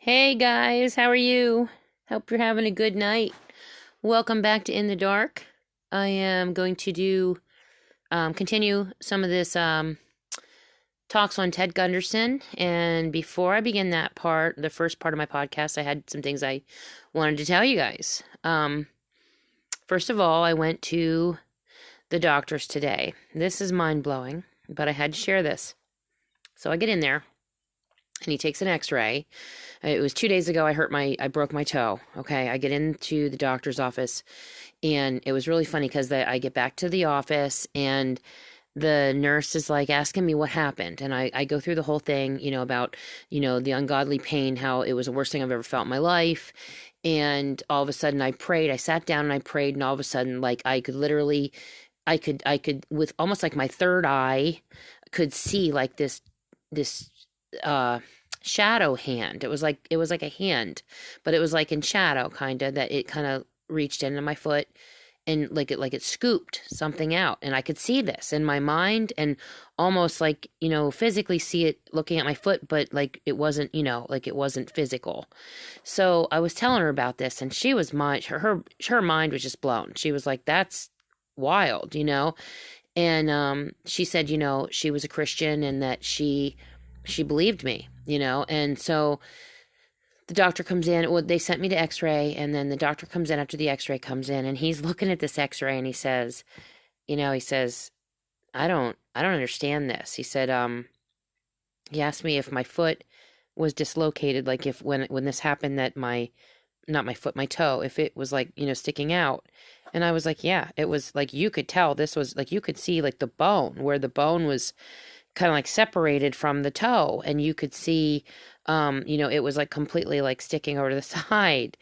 Hey guys, how are you? Hope you're having a good night. Welcome back to In the Dark. I am going to continue some of this talks on Ted Gunderson. And before I begin that part, the first part of my podcast, I had some things I wanted to tell you guys. First of all, I went to the doctor's today. This is mind blowing, but I had to share this. So I get in there and he takes an x-ray. It was 2 days ago. I broke my toe. Okay. I get into the doctor's office and it was really funny because I get back to the office and the nurse is like asking me what happened. And I go through the whole thing, about, the ungodly pain, how it was the worst thing I've ever felt in my life. And all of a sudden I prayed, I sat down and I prayed. And all of a sudden, like I could literally, I could with almost like my third eye could see like this uh shadow hand. It was like a hand, but it was like in shadow kind of that it kind of reached into my foot and like it scooped something out, and I could see this in my mind and almost like, physically see it looking at my foot, but like it wasn't, like it wasn't physical. So I was telling her about this and she was her mind was just blown. She was like, that's wild. And she said, she was a Christian and that she believed me, and so the doctor comes in. Well, they sent me to x-ray, and then the doctor comes in after the x-ray comes in, and he's looking at this x-ray and he says, I don't understand this. He said, he asked me if my foot was dislocated, like if when this happened that not my foot, my toe, if it was like, sticking out. And I was like, yeah, it was like you could tell this was like you could see like the bone where the bone was kind of like separated from the toe, and you could see it was like completely like sticking over to the side.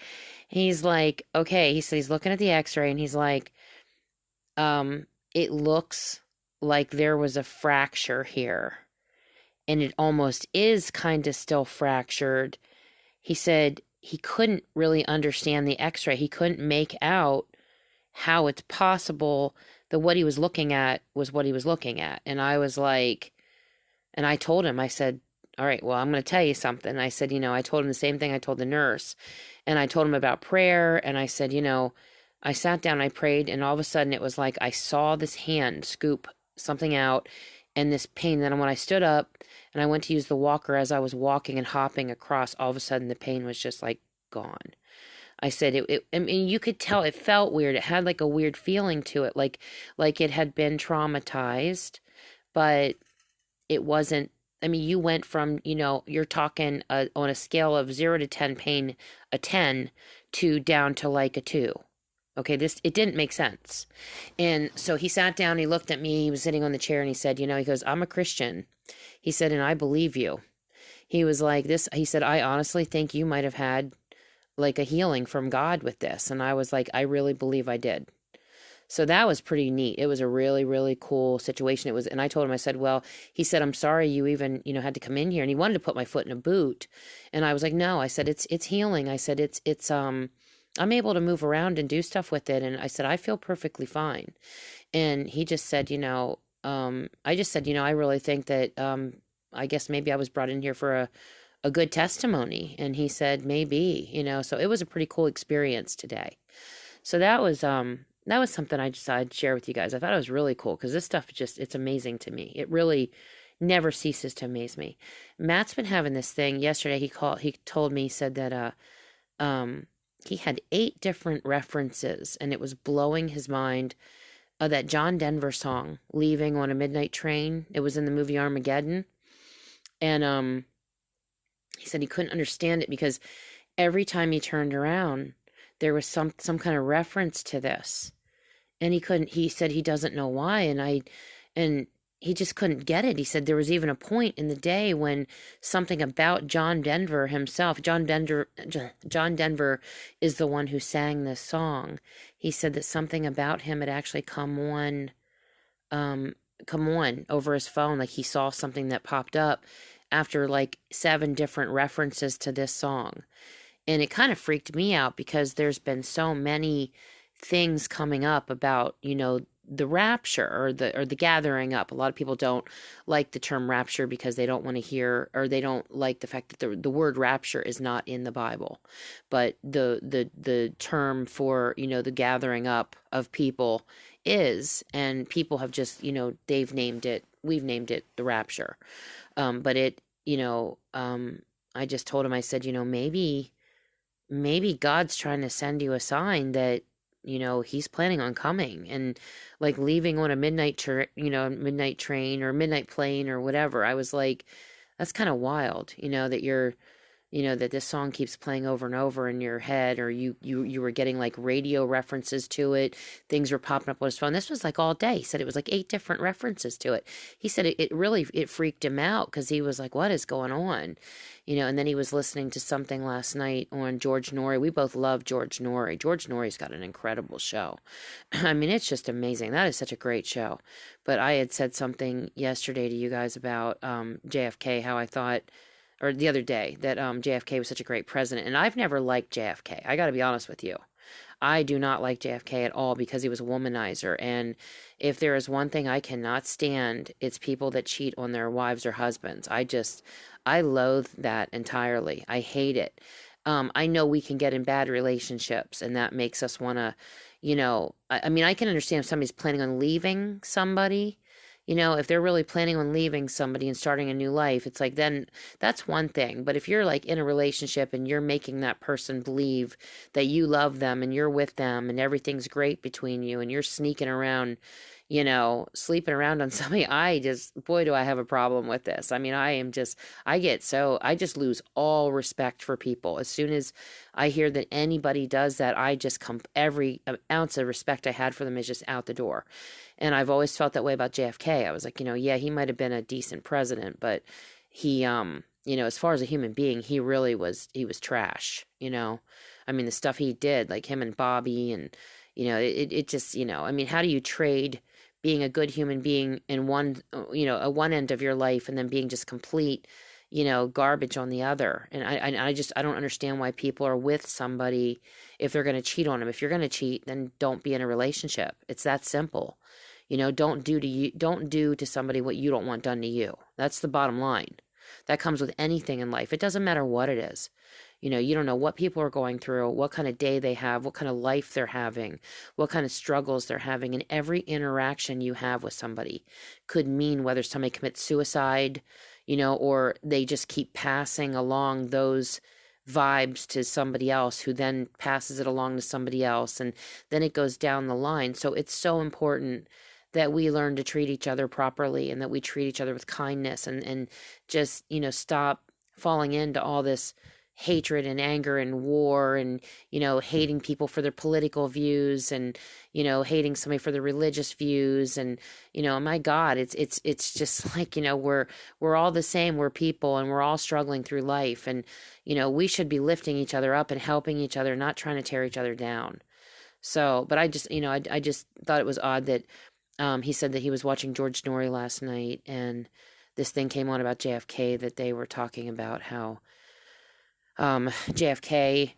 He's like, okay, he said he's looking at the x-ray and he's like, it looks like there was a fracture here, and it almost is kind of still fractured. He said he couldn't really understand the x-ray. He couldn't make out how it's possible that what he was looking at was what he was looking at. And I was like, and I told him, I said, all right, well, I'm going to tell you something. I said, I told him the same thing I told the nurse. And I told him about prayer. And I said, I sat down, I prayed, and all of a sudden it was like I saw this hand scoop something out and this pain. Then when I stood up and I went to use the walker, as I was walking and hopping across, all of a sudden the pain was just like gone. I said I mean, you could tell it felt weird. It had like a weird feeling to it, like it had been traumatized, but it wasn't. I mean, you went from, you're talking on a scale of 0 to 10 pain, a 10 to down to like a 2. Okay, it didn't make sense. And so he sat down, he looked at me, he was sitting on the chair and he said, he goes, I'm a Christian. He said, and I believe you. He was like this, he said, I honestly think you might have had like a healing from God with this. And I was like, I really believe I did. So that was pretty neat. It was a really, really cool situation. It was, and I told him, I said, well, he said, I'm sorry you even, had to come in here. And he wanted to put my foot in a boot. And I was like, no, I said, it's healing. I said, I'm able to move around and do stuff with it. And I said, I feel perfectly fine. And he just said, I just said, I really think that, I guess maybe I was brought in here for a good testimony. And he said, maybe, so it was a pretty cool experience today. So that was something I decided to share with you guys. I thought it was really cool because this stuff it's amazing to me. It really never ceases to amaze me. Matt's been having this thing. Yesterday he told me, he said that he had 8 different references and it was blowing his mind. That John Denver song, Leaving on a Midnight Train. It was in the movie Armageddon. And he said he couldn't understand it because every time he turned around, there was some kind of reference to this, and he said he doesn't know why, and he just couldn't get it. He said there was even a point in the day when something about John Denver himself, John Denver is the one who sang this song. He said that something about him had actually come on over his phone, like he saw something that popped up after like 7 different references to this song. And it kind of freaked me out because there's been so many things coming up about, the rapture or the gathering up. A lot of people don't like the term rapture because they don't want to hear, or they don't like the fact that the word rapture is not in the Bible. But the term for, the gathering up of people is, and people have just, we've named it the rapture. But I just told him, I said, maybe God's trying to send you a sign that, he's planning on coming and like leaving on a midnight train or midnight plane or whatever. I was like, that's kind of wild, that that this song keeps playing over and over in your head, or you were getting like radio references to it. Things were popping up on his phone. This was like all day. He said it was like 8 different references to it. He said it really, it freaked him out because he was like, what is going on? And then he was listening to something last night on George Norrie. We both love George Norrie. George Norrie's got an incredible show. I mean, it's just amazing. That is such a great show. But I had said something yesterday to you guys about JFK, how I thought, or the other day, that JFK was such a great president. And I've never liked JFK. I got to be honest with you. I do not like JFK at all because he was a womanizer. And if there is one thing I cannot stand, it's people that cheat on their wives or husbands. I loathe that entirely. I hate it. I know we can get in bad relationships, and that makes us want to, I mean, I can understand if somebody's planning on leaving somebody. If they're really planning on leaving somebody and starting a new life, it's like, then that's one thing. But if you're like in a relationship and you're making that person believe that you love them and you're with them and everything's great between you and you're sneaking around, sleeping around on somebody, boy, do I have a problem with this. I mean, I just lose all respect for people. As soon as I hear that anybody does that, every ounce of respect I had for them is just out the door. And I've always felt that way about JFK. I was like, yeah, he might have been a decent president, but he, as far as a human being, he was trash, I mean, the stuff he did, like him and Bobby, and, it just, I mean, how do you trade being a good human being in one end of your life and then being just complete, garbage on the other? And I don't understand why people are with somebody if they're going to cheat on them. If you're going to cheat, then don't be in a relationship. It's that simple. Don't do to somebody what you don't want done to you. That's the bottom line. That comes with anything in life. It doesn't matter what it is. You don't know what people are going through, what kind of day they have, what kind of life they're having, what kind of struggles they're having. And every interaction you have with somebody could mean whether somebody commits suicide, or they just keep passing along those vibes to somebody else who then passes it along to somebody else. And then it goes down the line. So it's so important that we learn to treat each other properly and that we treat each other with kindness and just, stop falling into all this hatred and anger and war and, hating people for their political views and, hating somebody for their religious views. And, my God, it's just like, we're all the same. We're people and we're all struggling through life. And, we should be lifting each other up and helping each other, not trying to tear each other down. So, but I just, I just thought it was odd that he said that he was watching George Norrie last night, and this thing came on about JFK, that they were talking about how JFK,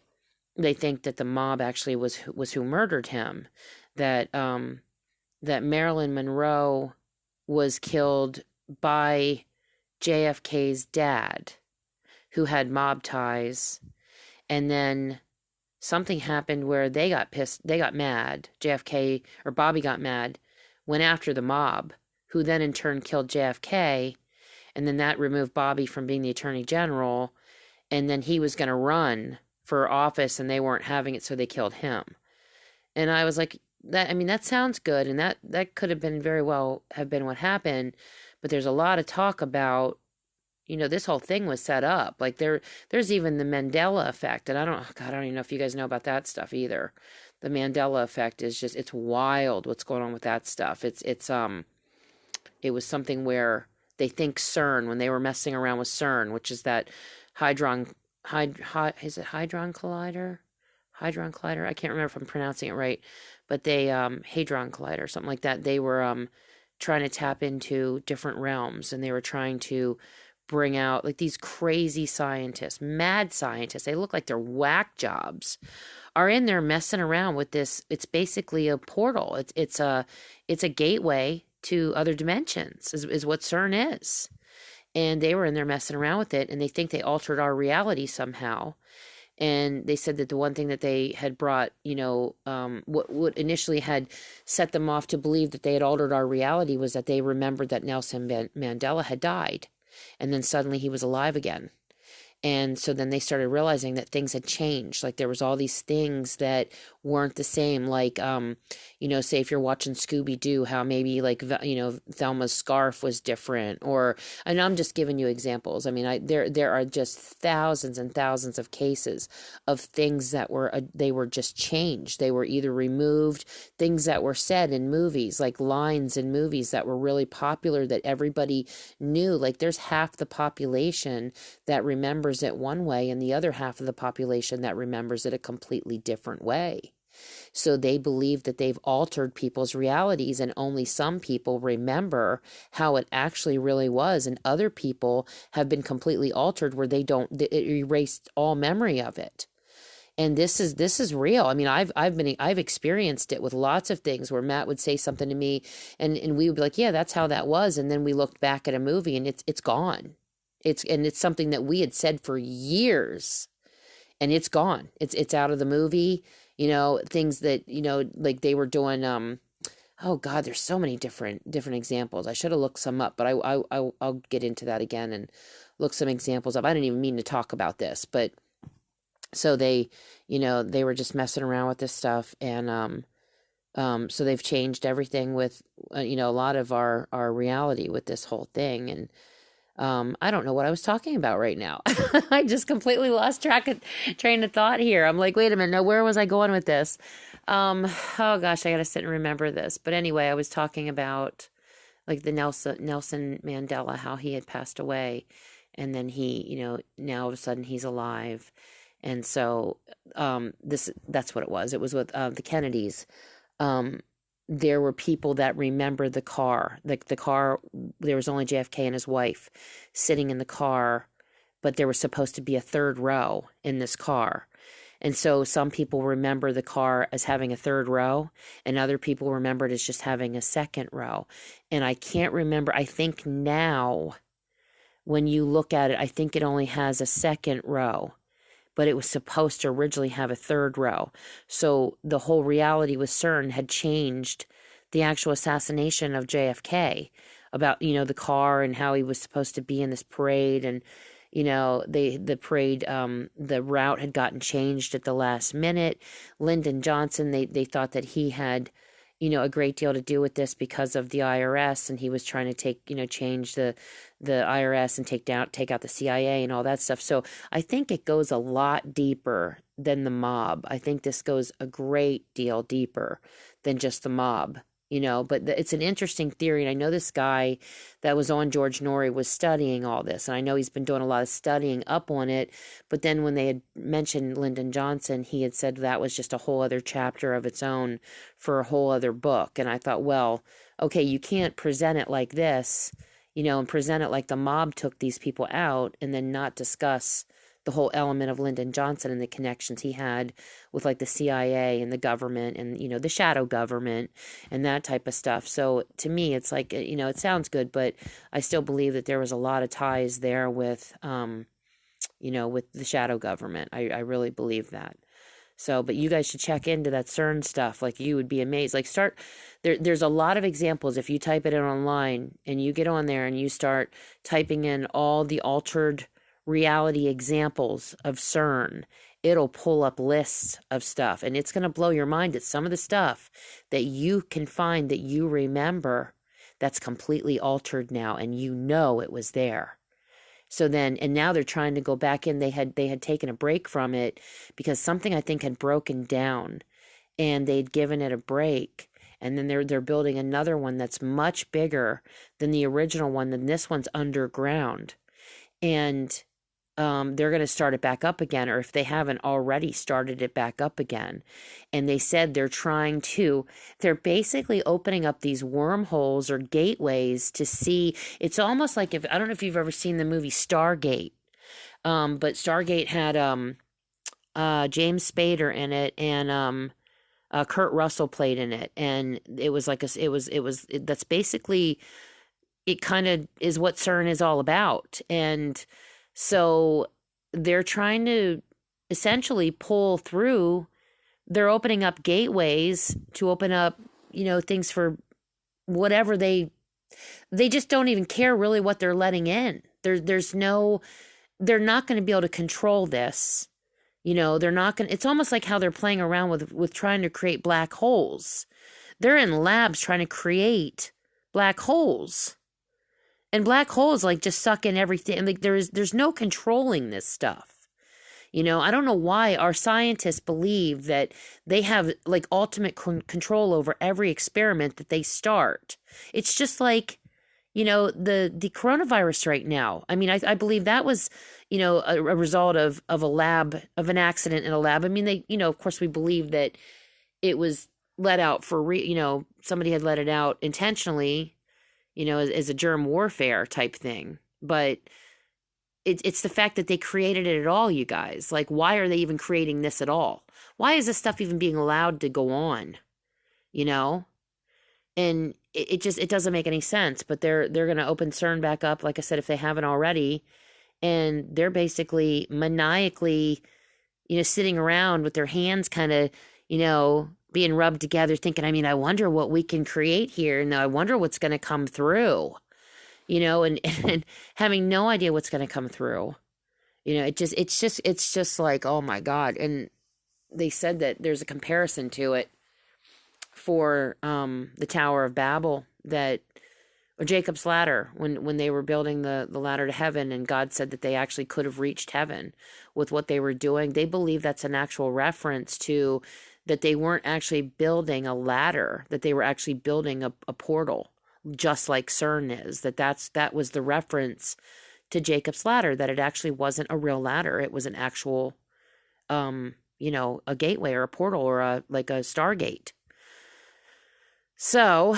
they think that the mob actually was who murdered him, that that Marilyn Monroe was killed by JFK's dad, who had mob ties, and then something happened where they got pissed, they got mad. JFK, or Bobby, got mad, went after the mob, who then in turn killed JFK, and then that removed Bobby from being the attorney general, and then he was going to run for office and they weren't having it, so they killed him. And I was like, that sounds good, and that could have been very well have been what happened, but there's a lot of talk about, this whole thing was set up. Like there's even the Mandela effect, and I don't even know if you guys know about that stuff either. The Mandela effect is just, it's wild what's going on with that stuff. It was something where they think Cern, when they were messing around with Cern, which is that hadron collider? Hadron collider? I can't remember if I'm pronouncing it right, but they, hadron collider, something like that. They were trying to tap into different realms, and they were trying to bring out like these crazy scientists, mad scientists. They look like they're whack jobs, are in there messing around with this. It's basically a portal. It's a gateway to other dimensions is what CERN is. And they were in there messing around with it, and they think they altered our reality somehow. And they said that the one thing that they had brought, what initially had set them off to believe that they had altered our reality was that they remembered that Nelson Mandela had died, and then suddenly he was alive again. And so then they started realizing that things had changed. Like there was all these things that weren't the same. Like, say if you're watching Scooby-Doo, how maybe like, Thelma's scarf was different. And I'm just giving you examples. I mean, there are just thousands and thousands of cases of things that they were just changed. They were either removed, things that were said in movies, like lines in movies that were really popular that everybody knew. Like there's half the population that remembers it one way and the other half of the population that remembers it a completely different way. So they believe that they've altered people's realities, and only some people remember how it actually really was, and other people have been completely altered where it erased all memory of it. And this is real. I mean, I've experienced it with lots of things where Matt would say something to me and we would be like, yeah, that's how that was. And then we looked back at a movie and it's gone. It's something that we had said for years, and it's gone. It's out of the movie, things that, like they were doing, oh God, there's so many different examples. I should have looked some up, but I'll get into that again and look some examples up. I didn't even mean to talk about this, but so they were just messing around with this stuff. And, so they've changed everything with, a lot of our reality with this whole thing. And, I don't know what I was talking about right now. I just completely lost train of thought here. I'm like, wait a minute, no, where was I going with this? Oh gosh, I gotta sit and remember this. But anyway, I was talking about like the Nelson Mandela, how he had passed away, and then he, now all of a sudden he's alive, and so that's what it was. It was with the Kennedys. There were people that remember the car. Like the car, there was only JFK and his wife sitting in the car, but there was supposed to be a third row in this car. And so some people remember the car as having a third row, and other people remember it as just having a second row. And I can't remember. I think now, when you look at it, I think it only has a second row, but it was supposed to originally have a third row. So the whole reality with CERN had changed the actual assassination of JFK about, the car and how he was supposed to be in this parade. And, the parade, the route had gotten changed at the last minute. Lyndon Johnson, they thought that he had, a great deal to do with this because of the IRS, and he was trying to change the IRS and take out the CIA and all that stuff. So I think it goes a lot deeper than the mob. I think this goes a great deal deeper than just the mob. But it's an interesting theory. And I know this guy that was on George Norrie was studying all this. And I know he's been doing a lot of studying up on it. But then when they had mentioned Lyndon Johnson, he had said that was just a whole other chapter of its own for a whole other book. And I thought, well, okay, you can't present it like this, and present it like the mob took these people out and then not discuss the whole element of Lyndon Johnson and the connections he had with like the CIA and the government and, the shadow government and that type of stuff. So to me, it's like, it sounds good, but I still believe that there was a lot of ties there with, with the shadow government. I really believe that. So, but you guys should check into that CERN stuff. Like you would be amazed. Like there's a lot of examples. If you type it in online and you get on there and you start typing in all the altered reality examples of CERN, it'll pull up lists of stuff, and it's going to blow your mind at some of the stuff that you can find that you remember that's completely altered now, and it was there. So then, and now they're trying to go back in. They had taken a break from it because something I think had broken down, and they'd given it a break. And then they're building another one that's much bigger than the original one. Then this one's underground, and they're going to start it back up again, or if they haven't already started it back up again. And they said they're basically opening up these wormholes or gateways to see. It's almost like I don't know if you've ever seen the movie Stargate, but Stargate had James Spader in it, and Kurt Russell played in it, and it was like that's basically it. Kind of is what CERN is all about, and so they're trying to essentially pull through. They're opening up gateways to open up, things for whatever they just don't even care really what they're letting in. There's no, they're not going to be able to control this. They're not going to, it's almost like how they're playing around with trying to create black holes. They're in labs trying to create black holes. And black holes like just suck in everything. Like there's no controlling this stuff. I don't know why our scientists believe that they have like ultimate control over every experiment that they start. It's just like, the coronavirus right now. I mean, I believe that was, a result of a lab, of an accident in a lab. I mean, they, of course we believe that it was let out for, somebody had let it out intentionally, as a germ warfare type thing. But it's the fact that they created it at all, you guys. Like, why are they even creating this at all? Why is this stuff even being allowed to go on? And it doesn't make any sense. But they're going to open CERN back up, like I said, if they haven't already, and they're basically maniacally, sitting around with their hands kind of, being rubbed together, thinking, I mean, I wonder what we can create here, and I wonder what's going to come through. And having no idea what's going to come through. It's just like, oh my God. And they said that there's a comparison to it for the Tower of Babel, or Jacob's ladder, when they were building the ladder to heaven, and God said that they actually could have reached heaven with what they were doing. They believe that's an actual reference to that they weren't actually building a ladder, that they were actually building a portal, just like CERN is. That was the reference to Jacob's ladder, that it actually wasn't a real ladder. It was an actual, a gateway or a portal or a Stargate. So,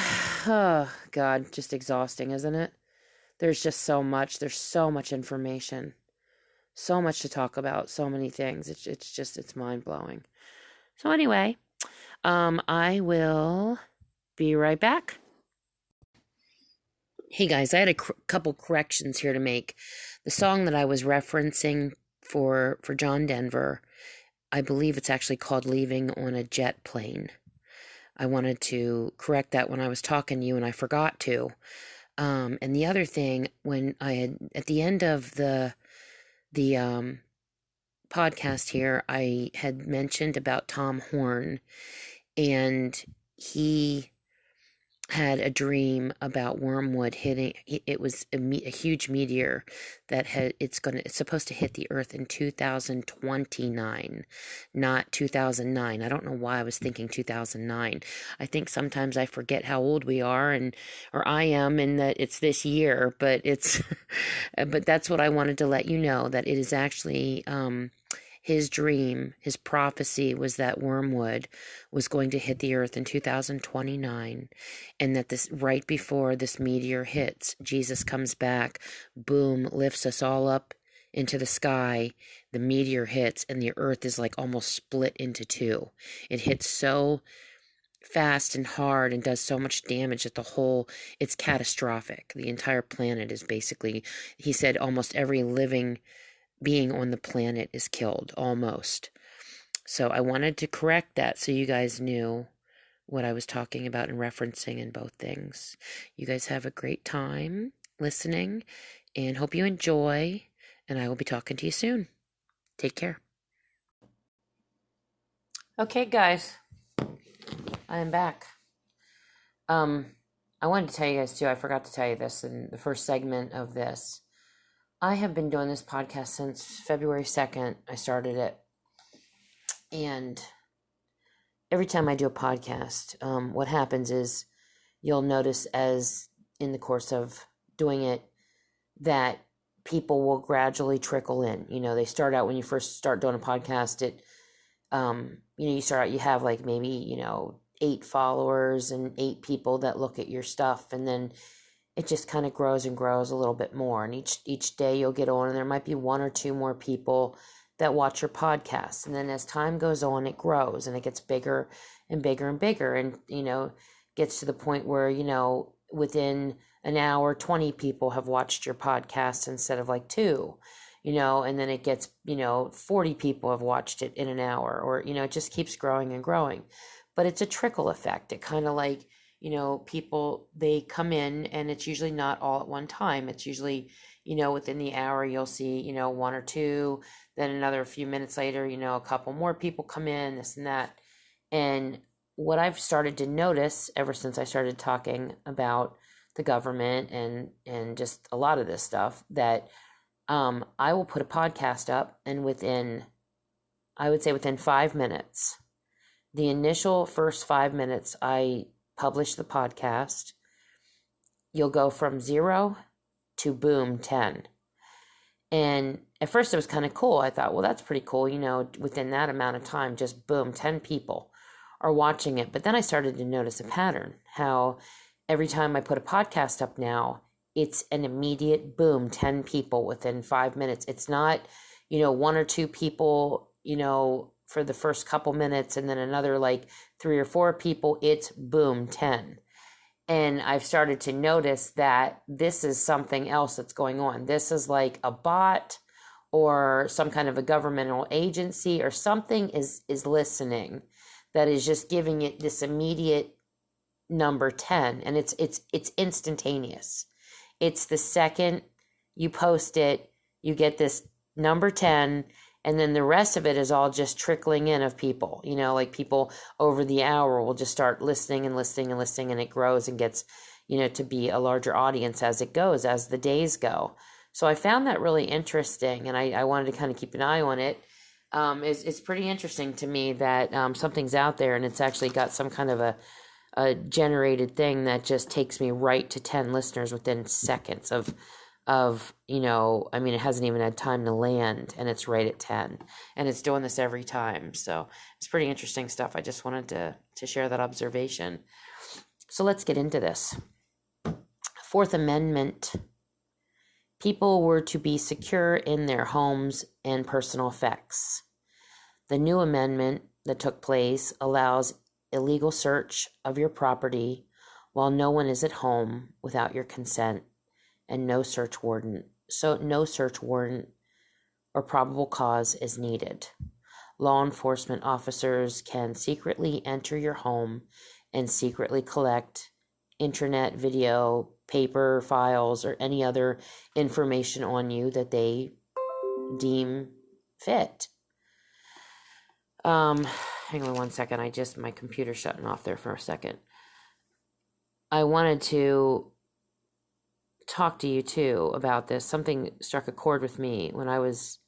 oh God, just exhausting, isn't it? There's just so much. There's so much information, so much to talk about, so many things. It's mind blowing. So anyway, I will be right back. Hey guys, I had a couple corrections here to make. The song that I was referencing for John Denver, I believe it's actually called Leaving on a Jet Plane. I wanted to correct that when I was talking to you, and I forgot to. And the other thing, when I had, at the end of the podcast here, I had mentioned about Tom Horn, and he had a dream about wormwood hitting. It was a huge meteor that it's supposed to hit the earth in 2029, not 2009. I don't know why I was thinking 2009. I think sometimes I forget how old we are, or I am, and that it's this year, but but that's what I wanted to let you know, that it is actually, his dream, his prophecy was that wormwood was going to hit the earth in 2029, and that this, right before this meteor hits, Jesus comes back, boom, lifts us all up into the sky. The meteor hits, and the earth is like almost split into two. It hits so fast and hard and does so much damage that it's catastrophic. The entire planet is basically, he said, almost every living being on the planet is killed, almost. So I wanted to correct that so you guys knew what I was talking about and referencing in both things. You guys have a great time listening, and hope you enjoy, and I will be talking to you soon. Take care. Okay, guys, I am back. I wanted to tell you guys too, I forgot to tell you this in the first segment of this. I have been doing this podcast since February 2nd. I started it. And every time I do a podcast, what happens is you'll notice, as in the course of doing it, that people will gradually trickle in. They start out, when you first start doing a podcast, you start out, you have like maybe, 8 followers and 8 people that look at your stuff, and then it just kind of grows and grows a little bit more. And each day you'll get on, and there might be 1 or 2 more people that watch your podcast. And then as time goes on, it grows and it gets bigger and bigger and bigger, and, gets to the point where, within an hour, 20 people have watched your podcast instead of like two, and then it gets, 40 people have watched it in an hour, or, it just keeps growing and growing. But it's a trickle effect. It kind of like, people, they come in, and it's usually not all at one time. It's usually, within the hour, you'll see, one or two, then another few minutes later, a couple more people come in, this and that. And what I've started to notice ever since I started talking about the government and just a lot of this stuff, that I will put a podcast up, and I would say within 5 minutes, the initial first 5 minutes I publish the podcast, you'll go from 0 to boom, 10. And at first it was kind of cool. I thought, well, that's pretty cool. Within that amount of time, just boom, 10 people are watching it. But then I started to notice a pattern, how every time I put a podcast up now, it's an immediate boom, 10 people within 5 minutes. It's not, one or two people, for the first couple minutes, and then another like 3 or 4 people. It's boom, 10. And I've started to notice that this is something else that's going on. This is like a bot or some kind of a governmental agency or something is listening, that is just giving it this immediate number 10. And it's instantaneous. It's the second you post it, you get this number 10, and then the rest of it is all just trickling in of people, like people over the hour will just start listening and listening and listening, and it grows and gets, to be a larger audience as it goes, as the days go. So I found that really interesting, and I wanted to kind of keep an eye on it. It's pretty interesting to me that something's out there, and it's actually got some kind of a generated thing that just takes me right to 10 listeners within seconds of it hasn't even had time to land, and it's right at 10, and it's doing this every time. So it's pretty interesting stuff. I just wanted to share that observation. So let's get into this. Fourth Amendment. People were to be secure in their homes and personal effects. The new amendment that took place allows illegal search of your property while no one is at home without your consent, and no search warrant or probable cause is needed. Law enforcement officers can secretly enter your home and secretly collect internet, video, paper, files, or any other information on you that they deem fit. Hang on one second. My computer's shutting off there for a second. I wanted to talk to you too about this. Something struck a chord with me when I was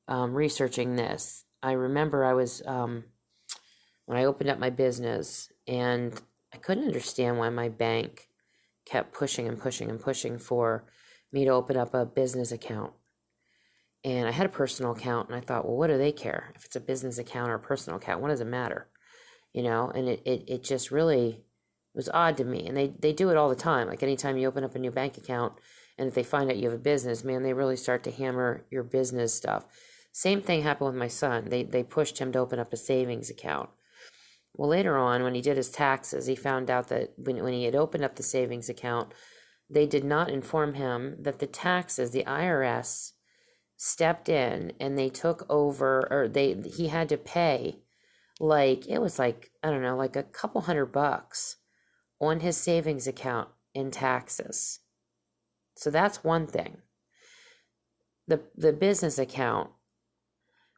researching this. I remember I was when I opened up my business, and I couldn't understand why my bank kept pushing and pushing and pushing for me to open up a business account. And I had a personal account, and I thought, well, what do they care if it's a business account or a personal account? What does it matter? And it just really was odd to me. And they do it all the time. Like anytime you open up a new bank account, and if they find out you have a business, man, they really start to hammer your business stuff. Same thing happened with my son. They pushed him to open up a savings account. Well, later on, when he did his taxes, he found out that when he had opened up the savings account, they did not inform him that the taxes, the IRS stepped in, and they took over, or he had to pay it was I don't know, like a couple $100 on his savings account in taxes. So that's one thing. The business account,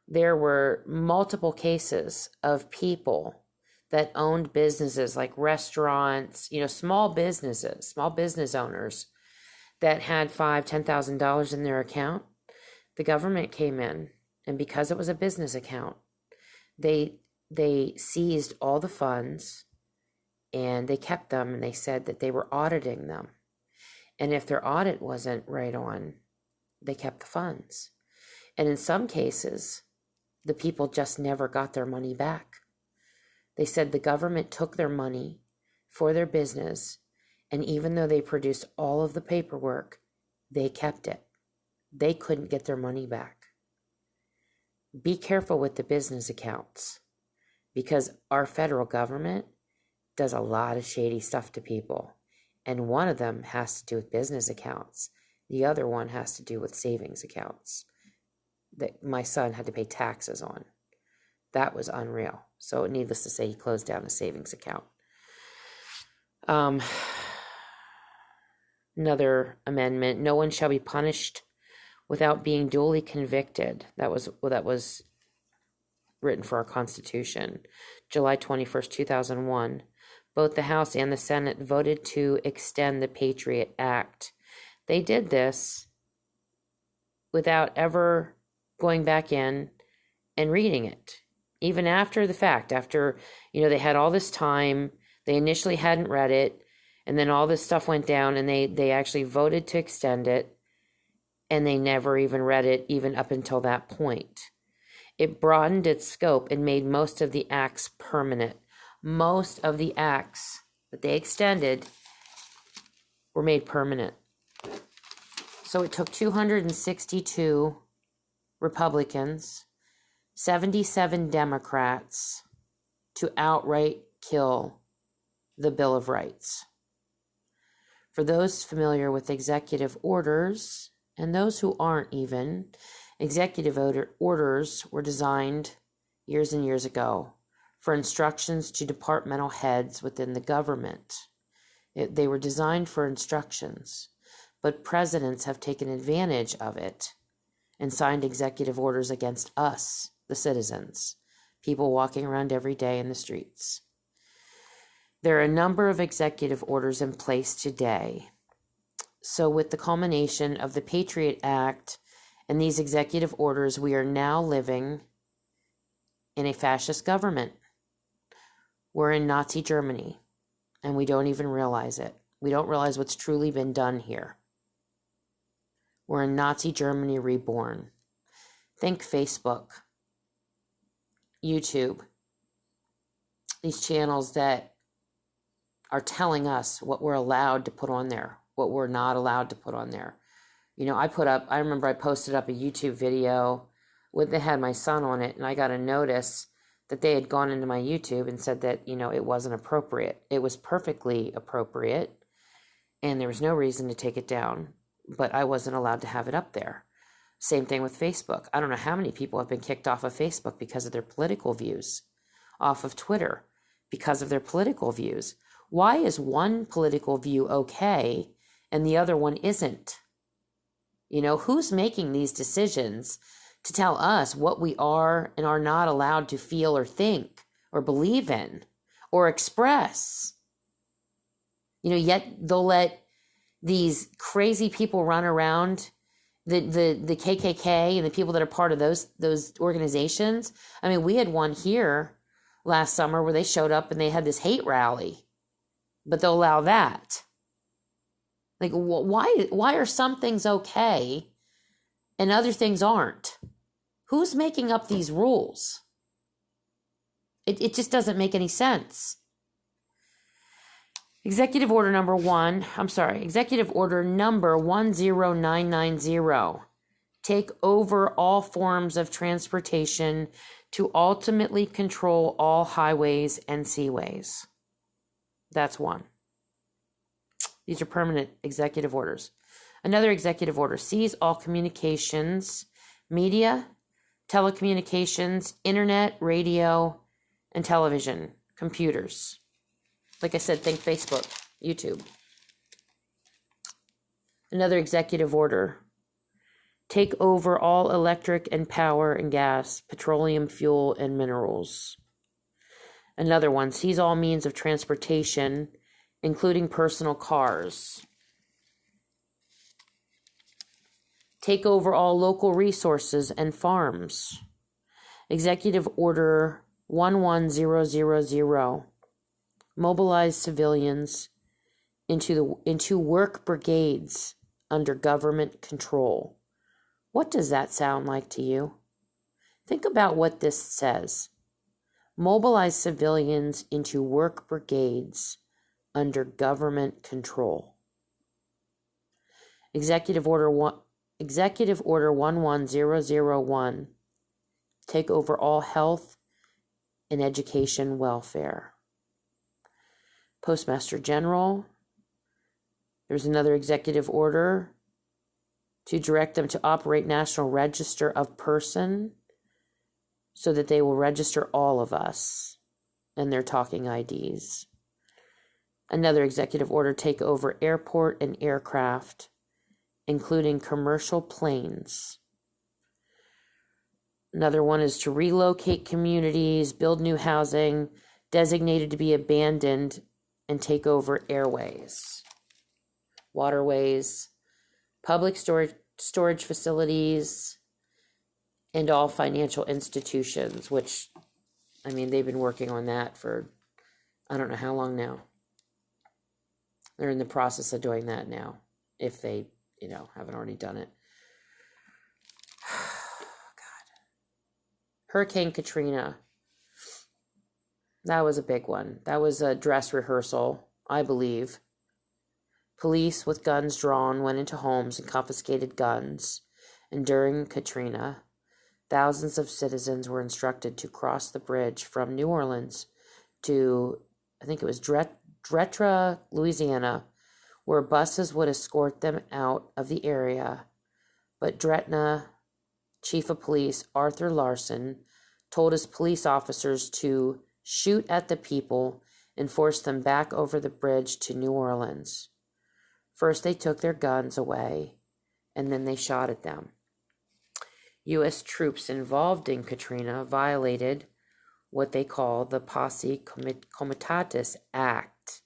there were multiple cases of people that owned businesses like restaurants, small businesses, small business owners that had $5,000-$10,000 in their account. The government came in, and because it was a business account, they seized all the funds, and they kept them, and they said that they were auditing them. And if their audit wasn't right on, they kept the funds. And in some cases, the people just never got their money back. They said the government took their money for their business, and even though they produced all of the paperwork, they kept it. They couldn't get their money back. be careful with the business accounts, because our federal government does a lot of shady stuff to people. And one of them has to do with business accounts. The other one has to do with savings accounts that my son had to pay taxes on. That was unreal. So needless to say, he closed down a savings account. Another amendment: no one shall be punished without being duly convicted. That was written for our Constitution. July 21st, 2001. Both the House and the Senate voted to extend the Patriot Act. They did this without ever going back in and reading it. Even after the fact, after, they had all this time, they initially hadn't read it, and then all this stuff went down, and they actually voted to extend it, and they never even read it, even up until that point. It broadened its scope and made most of the acts permanent. Most of the acts that they extended were made permanent. So it took 262 Republicans, 77 Democrats to outright kill the Bill of Rights. For those familiar with executive orders, and those who aren't even, executive orders were designed years and years ago for instructions to departmental heads within the government. They were designed for instructions, but presidents have taken advantage of it and signed executive orders against us, the citizens, people walking around every day in the streets. There are a number of executive orders in place today. So with the culmination of the Patriot Act and these executive orders, we are now living in a fascist government. We're in Nazi Germany, and we don't even realize it. We don't realize what's truly been done here. We're in Nazi Germany reborn. Think Facebook, YouTube, these channels that are telling us what we're allowed to put on there, what we're not allowed to put on there. I remember I posted up a YouTube video that had my son on it, and I got a notice that they had gone into my YouTube and said that, it wasn't appropriate. It was perfectly appropriate, and there was no reason to take it down, but I wasn't allowed to have it up there. Same thing with Facebook. I don't know how many people have been kicked off of Facebook because of their political views, off of Twitter because of their political views. Why is one political view okay and the other one isn't? Who's making these decisions to tell us what we are and are not allowed to feel or think or believe in or express? Yet they'll let these crazy people run around, the KKK and the people that are part of those organizations. I mean, we had one here last summer where they showed up and they had this hate rally, but they'll allow that. Like, why are some things okay and other things aren't? Who's making up these rules? It just doesn't make any sense. Executive Order number 10990. Take over all forms of transportation to ultimately control all highways and seaways. That's one. These are permanent executive orders. Another executive order: seize all communications, media, telecommunications, internet, radio, and television, computers. Like I said, think Facebook, YouTube. Another executive order: take over all electric and power and gas, petroleum, fuel, and minerals. Another one: seize all means of transportation, including personal cars. Take over all local resources and farms. Executive Order 11000. Mobilize civilians into work brigades under government control. What does that sound like to you? Think about what this says. Mobilize civilians into work brigades under government control. Executive Order 11001. take over all health and education welfare. Postmaster General, there's another executive order to direct them to operate National Register of Person so that they will register all of us and their talking IDs. Another executive order, take over airport and aircraft, including commercial planes. Another one is to relocate communities, build new housing designated to be abandoned, and take over airways, waterways, public storage facilities, and all financial institutions, which, I mean, they've been working on that for I don't know how long now. They're in the process of doing that now, if they, haven't already done it. God. Hurricane Katrina. That was a big one. That was a dress rehearsal, I believe. Police with guns drawn went into homes and confiscated guns. And during Katrina, thousands of citizens were instructed to cross the bridge from New Orleans to, I think it was Dretra, Louisiana, where buses would escort them out of the area. But Dretna Chief of Police Arthur Larson told his police officers to shoot at the people and force them back over the bridge to New Orleans. First, they took their guns away, and then they shot at them. U.S. troops involved in Katrina violated what they call the Posse Comitatus Act.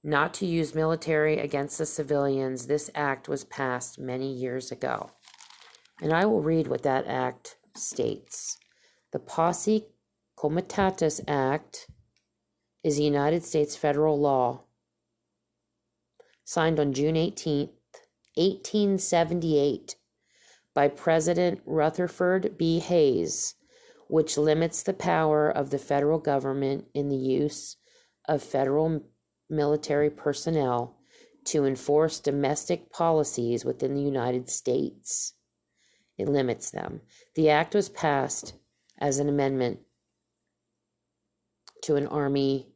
Not to use military against the civilians, this act was passed many years ago. And I will read what that act states. The Posse Comitatus Act is a United States federal law signed on June 18th, 1878 by President Rutherford B. Hayes, which limits the power of the federal government in the use of federal military personnel to enforce domestic policies within the United States. It limits them. The act was passed as an amendment to an Army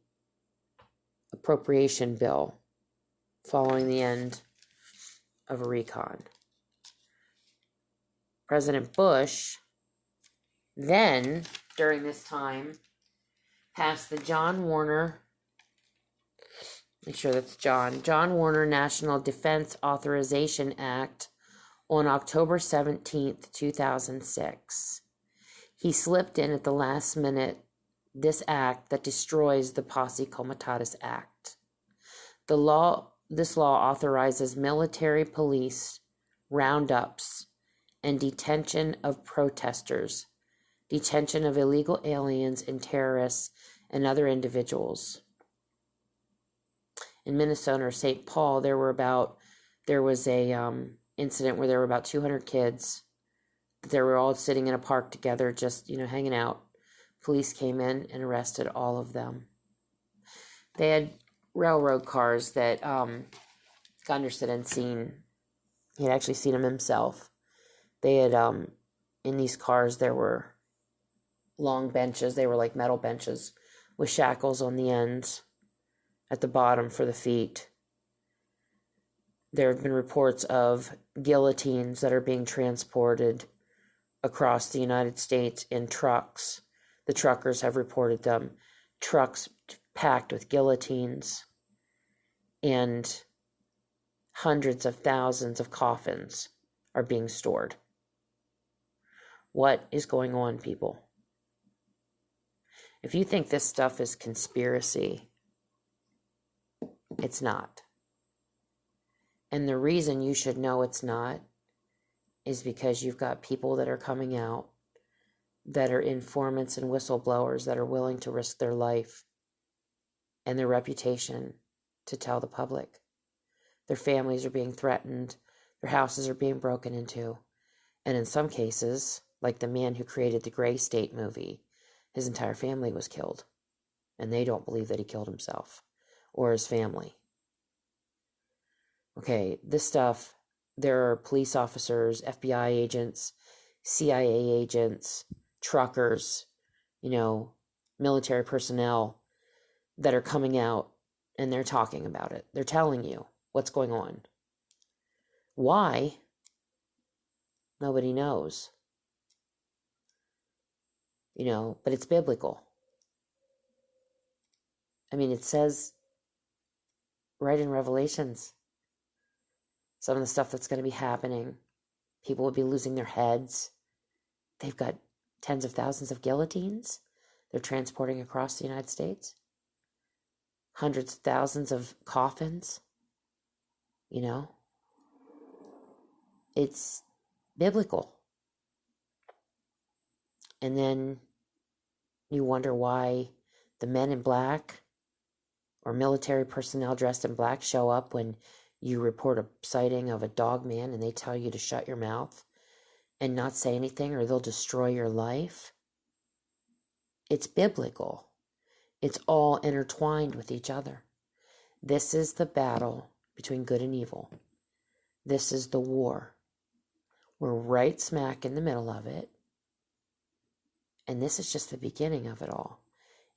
appropriation bill following the end of a recon. President Bush then, during this time, passed the John Warner National Defense Authorization Act on October 17th, 2006. He slipped in at the last minute this act that destroys the Posse Comitatus Act. This law authorizes military police roundups and detention of protesters, detention of illegal aliens and terrorists and other individuals. In Minnesota or St. Paul, there was a incident where there were about 200 kids. They were all sitting in a park together, just, hanging out. Police came in and arrested all of them. They had railroad cars that Gunderson had seen. He had actually seen them himself. They had, in these cars, there were long benches. They were like metal benches with shackles on the ends at the bottom for the feet. There have been reports of guillotines that are being transported across the United States in trucks. The truckers have reported them. Trucks packed with guillotines and hundreds of thousands of coffins are being stored. What is going on, people? If you think this stuff is conspiracy, it's not. And the reason you should know it's not is because you've got people that are coming out that are informants and whistleblowers that are willing to risk their life and their reputation to tell the public. Their families are being threatened. Their houses are being broken into. And in some cases, like the man who created the Gray State movie, his entire family was killed. And they don't believe that he killed himself or his family. Okay, this stuff, there are police officers, FBI agents CIA agents, truckers, military personnel that are coming out and they're talking about it. They're telling you what's going on. Why? Nobody knows. But it's biblical. I mean, it says right in Revelations, some of the stuff that's going to be happening. People will be losing their heads. They've got tens of thousands of guillotines they're transporting across the United States. Hundreds of thousands of coffins. It's biblical. And then you wonder why the men in black or military personnel dressed in black show up when you report a sighting of a dog man and they tell you to shut your mouth and not say anything or they'll destroy your life. It's biblical. It's all intertwined with each other. This is the battle between good and evil. This is the war. We're right smack in the middle of it. And this is just the beginning of it all.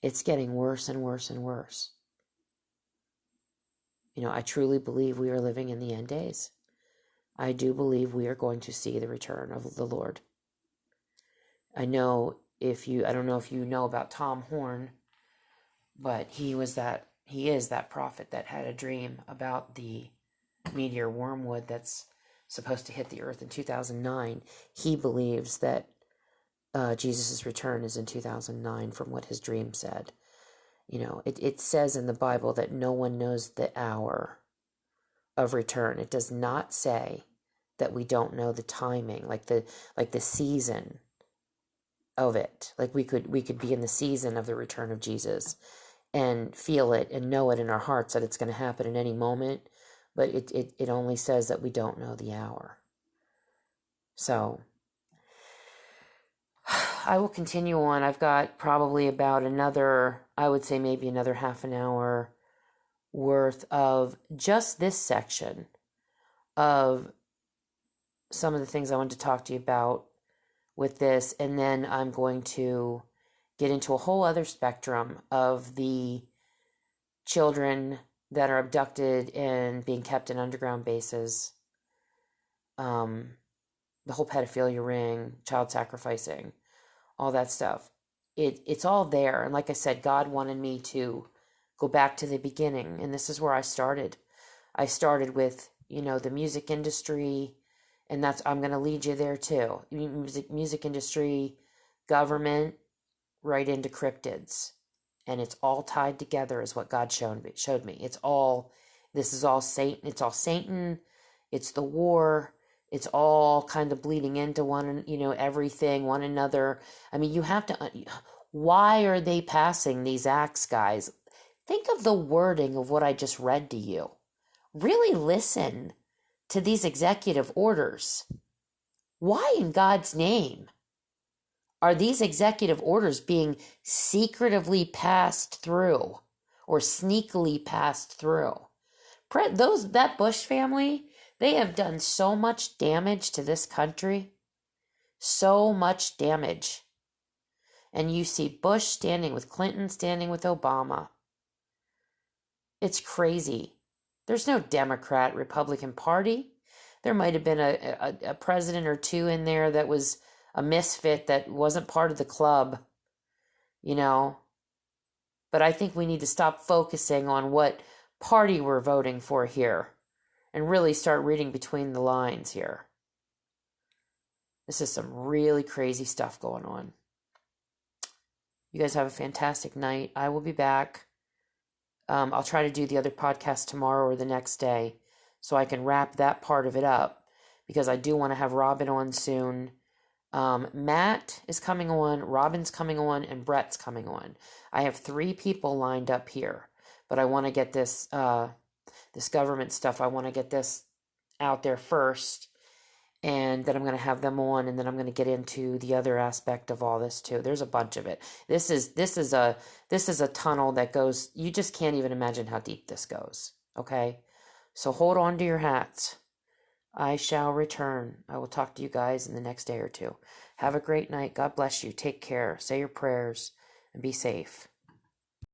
It's getting worse and worse and worse. I truly believe we are living in the end days. I do believe we are going to see the return of the Lord. I don't know if you know about Tom Horn, but he is that prophet that had a dream about the meteor wormwood that's supposed to hit the earth in 2009. He believes that Jesus' return is in 2009 from what his dream said. It says in the Bible that no one knows the hour of return. It does not say that we don't know the timing, like the season of it. Like we could be in the season of the return of Jesus and feel it and know it in our hearts that it's going to happen at any moment, but it only says that we don't know the hour. So I will continue on. I've got probably about maybe another half an hour worth of just this section of some of the things I wanted to talk to you about with this. And then I'm going to get into a whole other spectrum of the children that are abducted and being kept in underground bases. The whole pedophilia ring, child sacrificing, all that stuff. It's all there. And like I said, God wanted me to go back to the beginning. And this is where I started. I started with, the music industry. And I'm going to lead you there too. Music industry, government, right into cryptids. And it's all tied together is what God showed me. This is all Satan. It's all Satan. It's the war. It's all kind of bleeding into everything, one another. I mean, you have to, why are they passing these acts, guys? Think of the wording of what I just read to you. Really listen to these executive orders. Why in God's name are these executive orders being secretively passed through or sneakily passed through? That Bush family, they have done so much damage to this country. So much damage. And you see Bush standing with Clinton, standing with Obama. It's crazy. There's no Democrat, Republican Party. There might have been a president or two in there that was a misfit that wasn't part of the club, But I think we need to stop focusing on what party we're voting for here and really start reading between the lines here. This is some really crazy stuff going on. You guys have a fantastic night. I will be back. I'll try to do the other podcast tomorrow or the next day so I can wrap that part of it up because I do want to have Robin on soon. Matt is coming on, Robin's coming on, and Brett's coming on. I have 3 people lined up here, but I want to get this government stuff. I want to get this out there first, and then I'm going to have them on, and then I'm going to get into the other aspect of all this too. There's a bunch of it. This is a tunnel that goes. You just can't even imagine how deep this goes. Okay, so hold on to your hats. I shall return. I will talk to you guys in the next day or two. Have a great night. God bless you. Take care. Say your prayers and be safe.